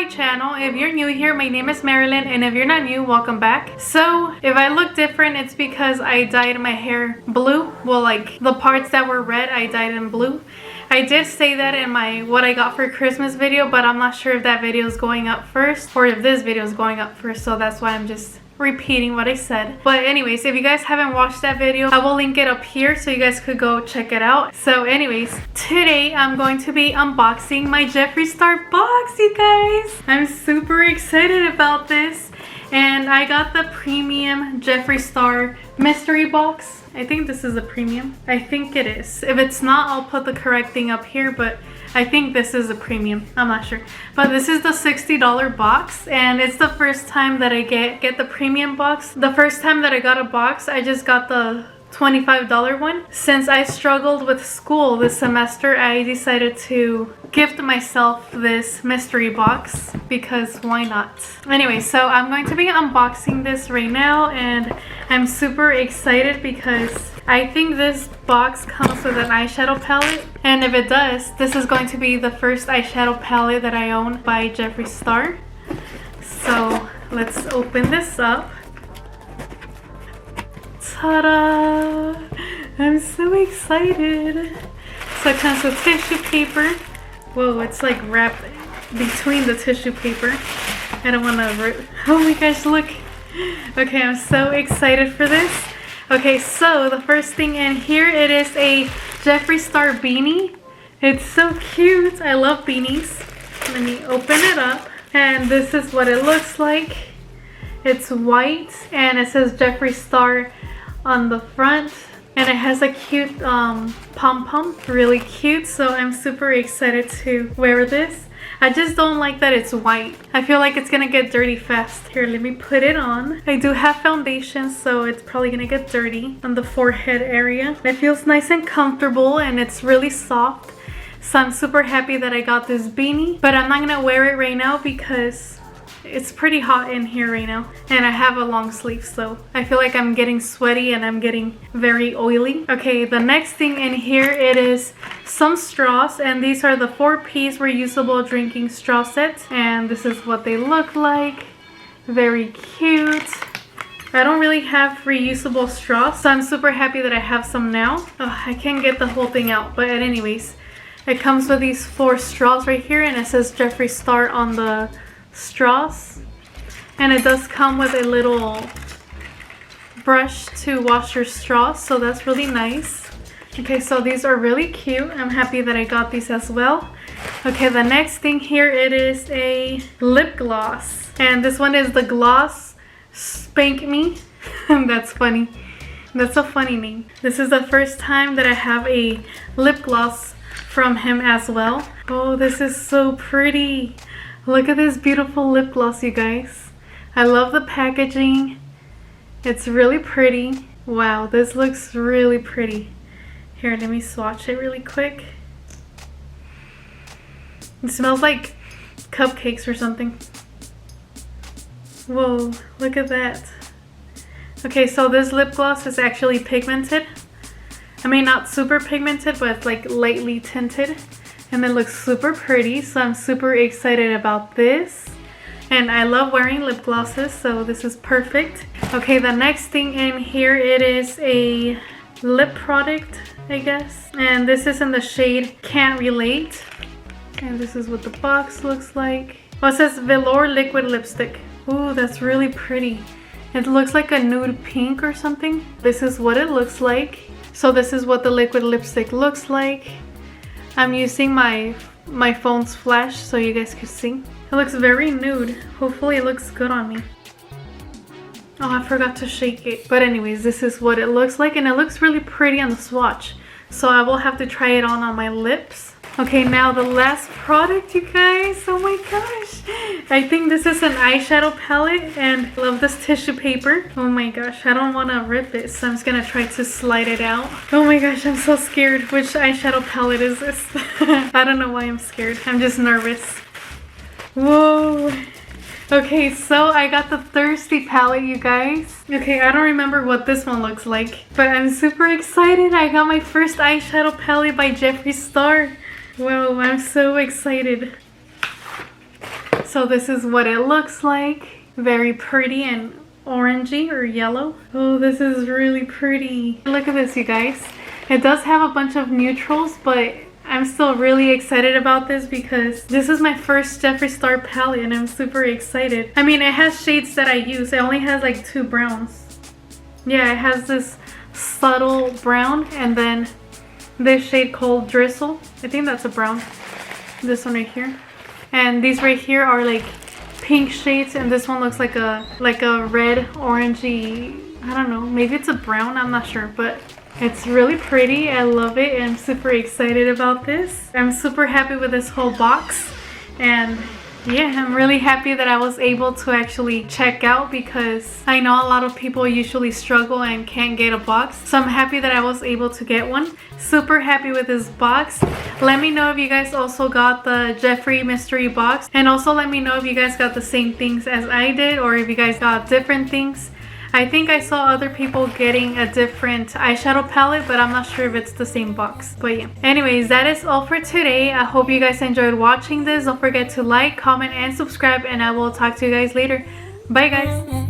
my channel. If you're new here, my name is Marilyn, and if you're not new, welcome back. So if I look different, it's because I dyed my hair blue. Well, like the parts that were red, I dyed in blue. I did say that in my what I got for Christmas video, but I'm not sure if that video is going up first or if this video is going up first, so that's why I'm just repeating what I said. But anyways, if you guys haven't watched that video, I will link it up here so you guys could go check it out. So anyways, today I'm going to be unboxing my Jeffree Star box, you guys. I'm super excited about this, and I got the premium Jeffree Star mystery box. I think this is a premium. I think it is. If it's not, I'll put the correct thing up here, but I think this is a premium. I'm not sure. But this is the $60 box, and it's the first time that I get the premium box. The first time that I got a box, I just got the $25 one. Since I struggled with school this semester, I decided to gift myself this mystery box because why not? Anyway, so I'm going to be unboxing this right now, and I'm super excited because I think this box comes with an eyeshadow palette, and if it does, this is going to be the first eyeshadow palette that I own by Jeffree Star. So let's open this up. Ta-da! I'm so excited. So it comes with tissue paper. Whoa, it's like wrapped between the tissue paper. I don't want to rip. Oh my gosh, look. Okay, I'm so excited for this. Okay, so the first thing in here, it is a Jeffree Star beanie. It's so cute. I love beanies. Let me open it up. And this is what it looks like. It's white and it says Jeffree Star on the front, and it has a cute pom-pom, really cute. So I'm super excited to wear this. I just don't like that it's white. I feel like it's gonna get dirty fast. Here, let me put it on. I do have foundation, so it's probably gonna get dirty on the forehead area. It feels nice and comfortable, and it's really soft. So I'm super happy that I got this beanie, but I'm not gonna wear it right now because it's pretty hot in here right now, and I have a long sleeve, so I feel like I'm getting sweaty and I'm getting very oily. Okay, the next thing in here, it is some straws, and these are the 4-piece reusable drinking straw set, and this is what they look like. Very cute. I don't really have reusable straws, so I'm super happy that I have some now. Oh, I can't get the whole thing out, but anyways, it comes with these 4 straws right here, and it says Jeffree Star on the straws, and it does come with a little brush to wash your straws, so that's really nice. Okay, so these are really cute. I'm happy that I got these as well. Okay, the next thing here, it is a lip gloss, and this one is the Gloss Spank Me. That's funny. That's a funny name. This is the first time that I have a lip gloss from him as well. Oh, this is so pretty. Look at this beautiful lip gloss, you guys. I love the packaging. It's really pretty. Wow, this looks really pretty. Here, let me swatch it really quick. It smells like cupcakes or something. Whoa, look at that. Okay, so this lip gloss is actually pigmented. I mean, not super pigmented, but it's like lightly tinted. And it looks super pretty, so I'm super excited about this. And I love wearing lip glosses, so this is perfect. Okay, the next thing in here, it is a lip product, I guess. And this is in the shade Can't Relate. And this is what the box looks like. Oh, it says Velour Liquid Lipstick. Ooh, that's really pretty. It looks like a nude pink or something. This is what it looks like. So this is what the liquid lipstick looks like. I'm using my phone's flash so you guys can see. It looks very nude. Hopefully it looks good on me. Oh, I forgot to shake it. But anyways, this is what it looks like, and it looks really pretty on the swatch. So I will have to try it on my lips. Okay, now the last product, you guys. Oh my gosh. I think this is an eyeshadow palette, and I love this tissue paper. Oh my gosh, I don't want to rip it, so I'm just gonna try to slide it out. Oh my gosh, I'm so scared. Which eyeshadow palette is this? I don't know why I'm scared. I'm just nervous. Whoa. Okay, so I got the Thirsty palette, you guys. Okay, I don't remember what this one looks like, but I'm super excited. I got my first eyeshadow palette by Jeffree Star. Whoa, I'm so excited. So this is what it looks like. Very pretty and orangey or yellow. Oh, this is really pretty. Look at this, you guys. It does have a bunch of neutrals, but I'm still really excited about this because this is my first Jeffree Star palette and I'm super excited. I mean, it has shades that I use. It only has like 2 browns. Yeah, it has this subtle brown and then this shade called Drizzle. I think that's a brown. This one right here. And these right here are like pink shades, and this one looks like a red orangey, I don't know, maybe it's a brown, I'm not sure, but it's really pretty. I love it and I'm super excited about this. I'm super happy with this whole box, and yeah, I'm really happy that I was able to actually check out because I know a lot of people usually struggle and can't get a box. So I'm happy that I was able to get one. Super happy with this box. Let me know if you guys also got the Jeffree mystery box. And also let me know if you guys got the same things as I did or if you guys got different things. I think I saw other people getting a different eyeshadow palette, but I'm not sure if it's the same box. But yeah. Anyways, that is all for today. I hope you guys enjoyed watching this. Don't forget to like, comment, and subscribe, and I will talk to you guys later. Bye, guys.